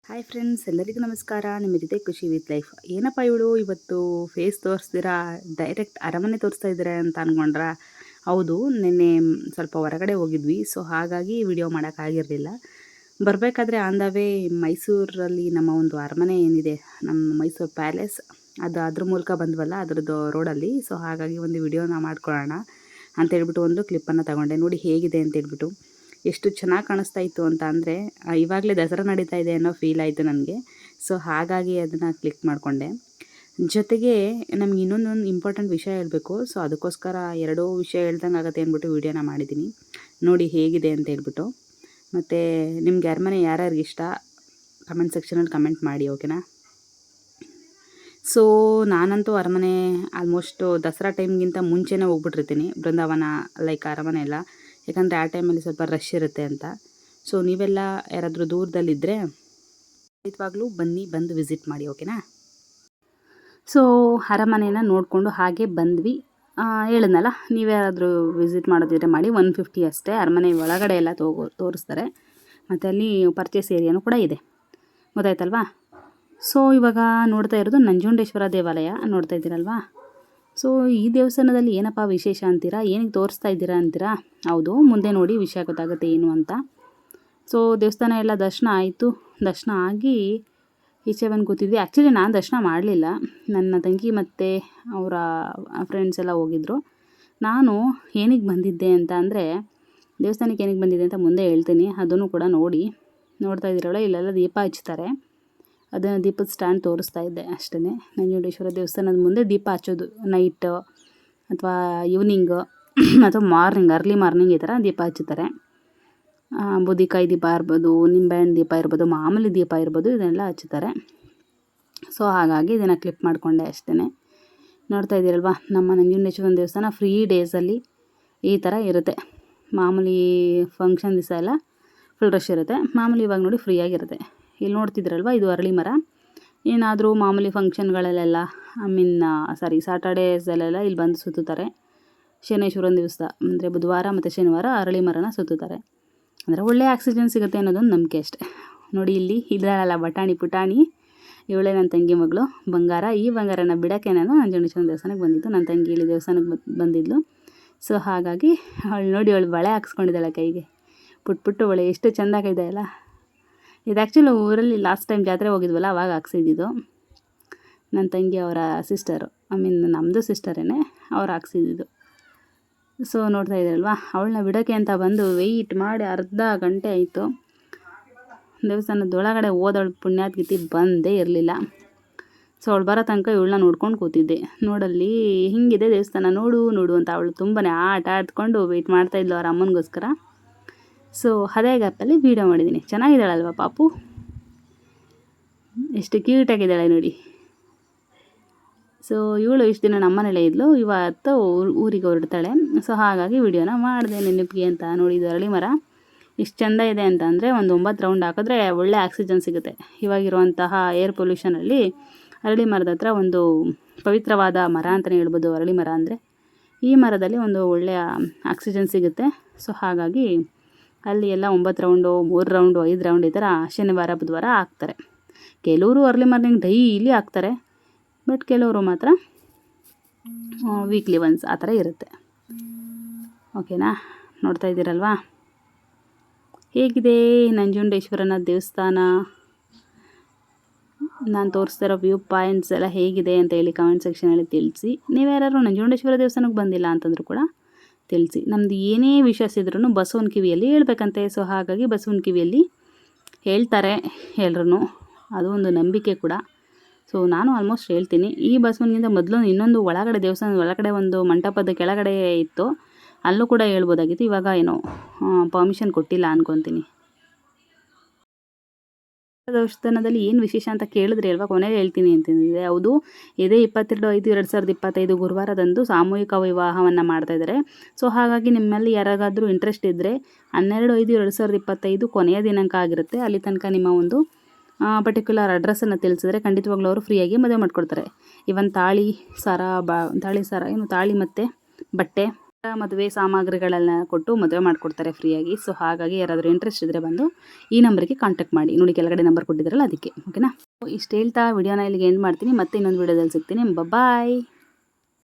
Hi friends, ಎಲ್ಲರಿಗೂ ನಮಸ್ಕಾರ. ನಿಮ್ಮ ಜೊತೆ ಖುಷಿ ವಿತ್ ಲೈಫ್. ಏನಪ್ಪ ಇವಳು ಇವತ್ತು ಫೇಸ್ ತೋರಿಸ್ದಿರಾ ಡೈರೆಕ್ಟ್ ಅರಮನೆ ತೋರಿಸ್ತಾ ಇದ್ದಾರೆ ಅಂತ ಅಂದ್ಕೊಂಡ್ರಾ? ಹೌದು, ನಿನ್ನೆ ಸ್ವಲ್ಪ ಹೊರಗಡೆ ಹೋಗಿದ್ವಿ. ಸೊ ಹಾಗಾಗಿ ವಿಡಿಯೋ ಮಾಡೋಕ್ಕಾಗಿರಲಿಲ್ಲ. ಬರಬೇಕಾದ್ರೆ ಆನ್ ದ ವೇ ಮೈಸೂರಲ್ಲಿ ನಮ್ಮ ಒಂದು ಅರಮನೆ ಏನಿದೆ, ನಮ್ಮ ಮೈಸೂರು ಪ್ಯಾಲೇಸ್, ಅದ್ರ ಮೂಲಕ ಬಂದ್ವಲ್ಲ, ಅದರದ್ದು ರೋಡಲ್ಲಿ. ಸೊ ಹಾಗಾಗಿ ಒಂದು ವಿಡಿಯೋನ ಮಾಡ್ಕೊಳ್ಳೋಣ ಅಂತೇಳ್ಬಿಟ್ಟು ಒಂದು ಕ್ಲಿಪ್ಪನ್ನು ತಗೊಂಡೆ. ನೋಡಿ ಹೇಗಿದೆ ಅಂತೇಳ್ಬಿಟ್ಟು. ಎಷ್ಟು ಚೆನ್ನಾಗಿ ಕಾಣಿಸ್ತಾ ಇತ್ತು ಅಂತ ಅಂದರೆ, ಇವಾಗಲೇ ದಸರಾ ನಡೀತಾ ಇದೆ ಅನ್ನೋ ಫೀಲ್ ಆಯಿತು ನನಗೆ. ಸೊ ಹಾಗಾಗಿ ಅದನ್ನು ಕ್ಲಿಕ್ ಮಾಡಿಕೊಂಡೆ. ಜೊತೆಗೆ ನಮ್ಗೆ ಇನ್ನೊಂದು ಇಂಪಾರ್ಟೆಂಟ್ ವಿಷಯ ಹೇಳಬೇಕು. ಸೊ ಅದಕ್ಕೋಸ್ಕರ ಎರಡೂ ವಿಷಯ ಹೇಳ್ದಂಗೆ ಆಗುತ್ತೆ ಅಂದ್ಬಿಟ್ಟು ವೀಡಿಯೋನ ಮಾಡಿದ್ದೀನಿ. ನೋಡಿ ಹೇಗಿದೆ ಅಂತ ಹೇಳ್ಬಿಟ್ಟು. ಮತ್ತು ನಿಮ್ಗೆ ಅರಮನೆ ಯಾರ್ಯಾರಿಗೆ ಇಷ್ಟ ಕಮೆಂಟ್ ಸೆಕ್ಷನಲ್ಲಿ ಕಮೆಂಟ್ ಮಾಡಿ, ಓಕೆನಾ? ಸೊ ನಾನಂತೂ ಅರಮನೆ ಆಲ್ಮೋಸ್ಟು ದಸರಾ ಟೈಮ್ಗಿಂತ ಮುಂಚೆನೇ ಹೋಗ್ಬಿಟ್ಟಿರ್ತೀನಿ, ಬೃಂದಾವನ ಲೈಕ್ ಅರಮನೆ ಎಲ್ಲ. ಯಾಕಂದರೆ ಆ ಟೈಮಲ್ಲಿ ಸ್ವಲ್ಪ ರಶ್ ಇರುತ್ತೆ ಅಂತ. ಸೊ ನೀವೆಲ್ಲ ಯಾರಾದರೂ ದೂರದಲ್ಲಿದ್ದರೆ ಖಂಡಿತವಾಗ್ಲೂ ಬಂದು ವಿಸಿಟ್ ಮಾಡಿ, ಓಕೆನಾ? ಸೊ ಅರಮನೆನ ನೋಡಿಕೊಂಡು ಹಾಗೆ ಬಂದ್ವಿ. ಹೇಳಿದ್ನಲ್ಲ, ನೀವ್ಯಾರಾದರೂ ವಿಸಿಟ್ ಮಾಡೋದಿದ್ರೆ ಮಾಡಿ. 150 ಅಷ್ಟೇ. ಅರಮನೆ ಒಳಗಡೆ ಎಲ್ಲ ತೋರಿಸ್ತಾರೆ. ಮತ್ತು ಅಲ್ಲಿ ಪರ್ಚೇಸ್ ಏರಿಯಾನೂ ಕೂಡ ಇದೆ, ಗೊತ್ತಾಯ್ತಲ್ವಾ? ಸೊ ಇವಾಗ ನೋಡ್ತಾ ಇರೋದು ನಂಜುಂಡೇಶ್ವರ ದೇವಾಲಯ ನೋಡ್ತಾ ಇದ್ದೀರಲ್ವಾ? ಸೊ ಈ ದೇವಸ್ಥಾನದಲ್ಲಿ ಏನಪ್ಪ ವಿಶೇಷ ಅಂತೀರಾ? ಏನಕ್ಕೆ ತೋರಿಸ್ತಾ ಇದ್ದೀರಾ ಅಂತೀರಾ? ಹೌದು, ಮುಂದೆ ನೋಡಿ ವಿಷಯ ಗೊತ್ತಾಗುತ್ತೆ ಏನು ಅಂತ. ಸೊ ದೇವಸ್ಥಾನ ಎಲ್ಲ ದರ್ಶನ ಆಯಿತು. ದರ್ಶನ ಆಗಿ ಈಚೆ ಬಂದು ಕೂತಿದ್ವಿ. ಆ್ಯಕ್ಚುಲಿ ನಾನು ದರ್ಶನ ಮಾಡಲಿಲ್ಲ, ನನ್ನ ತಂಗಿ ಮತ್ತು ಅವರ ಫ್ರೆಂಡ್ಸ್ ಎಲ್ಲ ಹೋಗಿದ್ದರು. ನಾನು ಏನಕ್ಕೆ ಬಂದಿದ್ದೆ ಅಂತ ಅಂದರೆ, ದೇವಸ್ಥಾನಕ್ಕೆ ಏನಕ್ಕೆ ಬಂದಿದ್ದೆ ಅಂತ ಮುಂದೆ ಹೇಳ್ತೀನಿ. ಅದನ್ನು ಕೂಡ ನೋಡ್ತಾ ಇದ್ದೀರಲ್ಲ, ಇಲ್ಲೆಲ್ಲ ದೀಪ ಹಚ್ತಾರೆ. ಅದನ್ನು ದೀಪದ ಸ್ಟ್ಯಾಂಡ್ ತೋರಿಸ್ತಾ ಇದ್ದೆ ಅಷ್ಟೇ. ನಂಜುಂಡೇಶ್ವರ ದೇವಸ್ಥಾನದ ಮುಂದೆ ದೀಪ ಹಚ್ಚೋದು ನೈಟ್ ಅಥವಾ ಈವ್ನಿಂಗು ಅಥವಾ ಮಾರ್ನಿಂಗ್, ಅರ್ಲಿ ಮಾರ್ನಿಂಗ್ ಈ ಥರ ದೀಪ ಹಚ್ಚುತ್ತಾರೆ. ಬೂದಿಕಾಯಿ ದೀಪ ಇರ್ಬೋದು, ನಿಂಬೆಹಣ್ಣು ದೀಪ ಇರ್ಬೋದು, ಮಾಮೂಲಿ ದೀಪ ಇರ್ಬೋದು, ಇದನ್ನೆಲ್ಲ ಹಚ್ಚುತ್ತಾರೆ. ಸೊ ಹಾಗಾಗಿ ಇದನ್ನು ಕ್ಲಿಪ್ ಮಾಡಿಕೊಂಡೆ ಅಷ್ಟೇ. ನೋಡ್ತಾ ಇದ್ದೀರಲ್ವ, ನಮ್ಮ ನಂಜುಂಡೇಶ್ವರ ದೇವಸ್ಥಾನ ಫ್ರೀ ಡೇಸಲ್ಲಿ ಈ ಥರ ಇರುತ್ತೆ. ಮಾಮೂಲಿ ಫಂಕ್ಷನ್ ದಿವಸ ಎಲ್ಲ ಫುಲ್ ರಶ್ ಇರುತ್ತೆ. ಮಾಮೂಲಿ ಇವಾಗ ನೋಡಿ ಫ್ರೀಯಾಗಿರುತ್ತೆ. ಇಲ್ಲಿ ನೋಡ್ತಿದ್ರಲ್ವ, ಇದು ಅರಳಿ ಮರ. ಏನಾದರೂ ಮಾಮೂಲಿ ಫಂಕ್ಷನ್ಗಳಲ್ಲೆಲ್ಲ ಸ್ಯಾಟರ್ಡೇಸಲ್ಲೆಲ್ಲ ಇಲ್ಲಿ ಬಂದು ಸುತ್ತುತ್ತಾರೆ. ಶನೇಶ್ವರನ ದಿವಸ ಅಂದರೆ ಬುಧವಾರ ಮತ್ತು ಶನಿವಾರ ಅರಳಿ ಮರನ ಸುತ್ತುತ್ತಾರೆ. ಅಂದರೆ ಒಳ್ಳೆ ಆಕ್ಸಿಜನ್ ಸಿಗುತ್ತೆ ಅನ್ನೋದೊಂದು ನಂಬಿಕೆ ಅಷ್ಟೆ. ನೋಡಿ ಇಲ್ಲಿ ಇದ್ದಾಳಲ್ಲ ಬಟಾಣಿ ಪುಟಾಣಿ, ಇವಳೇ ನನ್ನ ತಂಗಿ ಮಗಳು ಬಂಗಾರ. ಈ ಬಂಗಾರನ ಬಿಡೋಕ್ಕೆ ನಾನು ನಂಜುಂಡೇಶ್ವರ ದೇವಸ್ಥಾನಕ್ಕೆ ಬಂದಿದ್ದು. ನನ್ನ ತಂಗಿ ಇಲ್ಲಿ ದೇವಸ್ಥಾನಕ್ಕೆ ಬಂದಿದ್ಲು. ಸೊ ಹಾಗಾಗಿ ಅವಳು ಬಳೆ ಹಾಕ್ಸ್ಕೊಂಡಿದ್ದಾಳೆ ಕೈಗೆ. ಪುಟ್ಟು ಬಳೆ ಎಷ್ಟು ಚೆಂದಾಗಿದೆ ಅಲ್ಲ. ಇದು ಆ್ಯಕ್ಚುಲಿ ಊರಲ್ಲಿ ಲಾಸ್ಟ್ ಟೈಮ್ ಜಾತ್ರೆ ಹೋಗಿದ್ವಲ್ಲ, ಅವಾಗ ಹಾಕ್ಸಿದ್ದು. ನನ್ನ ತಂಗಿ ಅವರ ಸಿಸ್ಟರು, ನಮ್ಮದು ಸಿಸ್ಟರೇನೆ, ಅವ್ರು ಹಾಕ್ಸಿದ್ದು. ಸೊ ನೋಡ್ತಾ ಇದ್ದೀರಲ್ವ, ಅವಳನ್ನ ಬಿಡೋಕ್ಕೆ ಅಂತ ಬಂದು ವೆಯ್ಟ್ ಮಾಡಿ ಅರ್ಧ ಗಂಟೆ ಆಯಿತು. ದೇವಸ್ಥಾನದೊಳಗಡೆ ಹೋದವಳು ಪುಣ್ಯಾತ್ಗಿತಿ ಬಂದೇ ಇರಲಿಲ್ಲ. ಸೊ ಅವಳು ಬರೋ ತನಕ ಇವಳನ್ನ ನೋಡ್ಕೊಂಡು ಕೂತಿದ್ದೆ. ನೋಡಲ್ಲಿ ಹಿಂಗಿದೆ ದೇವಸ್ಥಾನ, ನೋಡು ಅಂತ ಅವಳು ತುಂಬಾ ಆಟ ಆಡ್ಕೊಂಡು ವೆಯ್ಟ್ ಮಾಡ್ತಾಯಿದ್ಲು ಅವ್ರ ಅಮ್ಮನಿಗೋಸ್ಕರ. ಸೊ ಅದೇ ಗ್ಯಾಪಲ್ಲಿ ವೀಡಿಯೋ ಮಾಡಿದ್ದೀನಿ. ಚೆನ್ನಾಗಿದ್ದಾಳಲ್ವ ಪಾಪು, ಎಷ್ಟು ಕ್ಯೂಟಾಗಿದ್ದಾಳೆ ನೋಡಿ. ಸೊ ಇವಳು ಇಷ್ಟು ದಿನ ನಮ್ಮನೇಲೇ ಇದ್ಲು, ಇವತ್ತು ಊರಿಗೆ ಹೊರಡ್ತಾಳೆ. ಸೊ ಹಾಗಾಗಿ ವಿಡಿಯೋನ ಮಾಡಿದೆ ನೆನಪಿಗೆ ಅಂತ. ನೋಡಿ, ಇದು ಅರಳಿ ಮರ ಇಷ್ಟು ಚೆಂದ ಇದೆ ಅಂತಂದರೆ ಒಂದು 9 ರೌಂಡ್ ಹಾಕಿದ್ರೆ ಒಳ್ಳೆ ಆಕ್ಸಿಜನ್ ಸಿಗುತ್ತೆ. ಇವಾಗಿರುವಂತಹ ಏರ್ ಪೊಲ್ಯೂಷನಲ್ಲಿ ಅರಳಿ ಮರದ ಹತ್ರ ಒಂದು ಪವಿತ್ರವಾದ ಮರ ಅಂತಲೇ ಹೇಳ್ಬೋದು. ಅರಳಿ ಮರ ಅಂದರೆ ಈ ಮರದಲ್ಲಿ ಒಂದು ಒಳ್ಳೆಯ ಆಕ್ಸಿಜನ್ ಸಿಗುತ್ತೆ. ಸೊ ಹಾಗಾಗಿ ಅಲ್ಲಿ ಎಲ್ಲ 9 ರೌಂಡು, 3 ರೌಂಡು, 5 ರೌಂಡ್ ಈ ಥರ ಶನಿವಾರ ಬುಧವಾರ ಹಾಕ್ತಾರೆ. ಕೆಲವರು ಅರ್ಲಿ ಮಾರ್ನಿಂಗ್ ಡೈಲಿ ಹಾಕ್ತಾರೆ, ಬಟ್ ಕೆಲವರು ಮಾತ್ರ ವೀಕ್ಲಿ ಒನ್ಸ್ ಆ ಥರ ಇರುತ್ತೆ. ಓಕೆನಾ? ನೋಡ್ತಾ ಇದ್ದೀರಲ್ವಾ ಹೇಗಿದೆ ನಂಜುಂಡೇಶ್ವರನ ದೇವಸ್ಥಾನ. ನಾನು ತೋರಿಸ್ತಾ ಇರೋ ವ್ಯೂ ಪಾಯಿಂಟ್ಸ್ ಎಲ್ಲ ಹೇಗಿದೆ ಅಂತ ಹೇಳಿ ಕಮೆಂಟ್ ಸೆಕ್ಷನಲ್ಲಿ ತಿಳಿಸಿ. ನೀವ್ಯಾರು ನಂಜುಂಡೇಶ್ವರ ದೇವಸ್ಥಾನಕ್ಕೆ ಬಂದಿಲ್ಲ ಅಂತಂದರೂ ಕೂಡ ತಿಳಿಸಿ. ನಮ್ಮದು ಏನೇ ವಿಷಯ ಇದ್ರೂ ಬಸವನ ಕಿವಿಯಲ್ಲಿ ಹೇಳ್ಬೇಕಂತೆ. ಸೊ ಹಾಗಾಗಿ ಬಸವನ ಕಿವಿಯಲ್ಲಿ ಹೇಳ್ತಾರೆ ಎಲ್ರೂ, ಅದು ಒಂದು ನಂಬಿಕೆ ಕೂಡ. ಸೊ ನಾನು ಆಲ್ಮೋಸ್ಟ್ ಹೇಳ್ತೀನಿ. ಈ ಬಸವನಿಗಿಂತ ಮೊದಲು ಇನ್ನೊಂದು ಒಳಗಡೆ ದೇವಸ್ಥಾನದ ಒಳಗಡೆ ಒಂದು ಮಂಟಪದ ಕೆಳಗಡೆ ಇತ್ತು, ಅಲ್ಲೂ ಕೂಡ ಹೇಳ್ಬೋದಾಗಿತ್ತು. ಇವಾಗ ಏನೋ ಪರ್ಮಿಷನ್ ಕೊಟ್ಟಿಲ್ಲ ಅನ್ಕೊತೀನಿ. ದೇವಸ್ಥಾನದಲ್ಲಿ ಏನು ವಿಶೇಷ ಅಂತ ಕೇಳಿದ್ರೆ ಅಲ್ವಾ, ಕೊನೆಗೆ ಹೇಳ್ತೀನಿ ಅಂತಂದಿದೆ. ಹೌದು, ಇದೇ 22/5/2025 ಗುರುವಾರದಂದು ಸಾಮೂಹಿಕ ವಿವಾಹವನ್ನು ಮಾಡ್ತಾಯಿದ್ದಾರೆ. ಸೊ ಹಾಗಾಗಿ ನಿಮ್ಮಲ್ಲಿ ಯಾರಿಗಾದರೂ ಇಂಟ್ರೆಸ್ಟ್ ಇದ್ದರೆ 12/5/2025 ಕೊನೆಯ ದಿನಾಂಕ ಆಗಿರುತ್ತೆ. ಅಲ್ಲಿ ತನಕ ನಿಮ್ಮ ಒಂದು ಪರ್ಟಿಕ್ಯುಲರ್ ಅಡ್ರೆಸ್ಸನ್ನು ತಿಳಿಸಿದ್ರೆ ಖಂಡಿತವಾಗ್ಲೂ ಅವರು ಫ್ರೀಯಾಗಿ ಮದುವೆ ಮಾಡಿಕೊಡ್ತಾರೆ. ಇವನ್ ತಾಳಿ ಸರ, ತಾಳಿ ಮತ್ತು ಬಟ್ಟೆ ಮದುವೆ ಸಾಮಗ್ರಿಗಳೆಲ್ಲ ಕೊಟ್ಟು ಮದುವೆ ಮಾಡಿಕೊಡ್ತಾರೆ ಫ್ರೀಯಾಗಿ. ಸೊ ಹಾಗಾಗಿ ಯಾರಾದರೂ ಇಂಟ್ರೆಸ್ಟ್ ಇದ್ದರೆ ಬಂದು ಈ ನಂಬರಿಗೆ ಕಾಂಟ್ಯಾಕ್ಟ್ ಮಾಡಿ. ನೋಡಿ ಕೆಳಗಡೆ ನಂಬರ್ ಕೊಟ್ಟಿದ್ದಾರಲ್ಲ ಅದಕ್ಕೆ. ಓಕೆನಾ? ಇಷ್ಟು ಹೇಳ್ತಾ ವಿಡಿಯೋನ ಇಲ್ಲಿಗೆ ಎಂಡ್ ಮಾಡ್ತೀನಿ. ಮತ್ತೆ ಇನ್ನೊಂದು ವಿಡಿಯೋದಲ್ಲಿ ಸಿಗ್ತೀನಿ. ಬಾಯ್.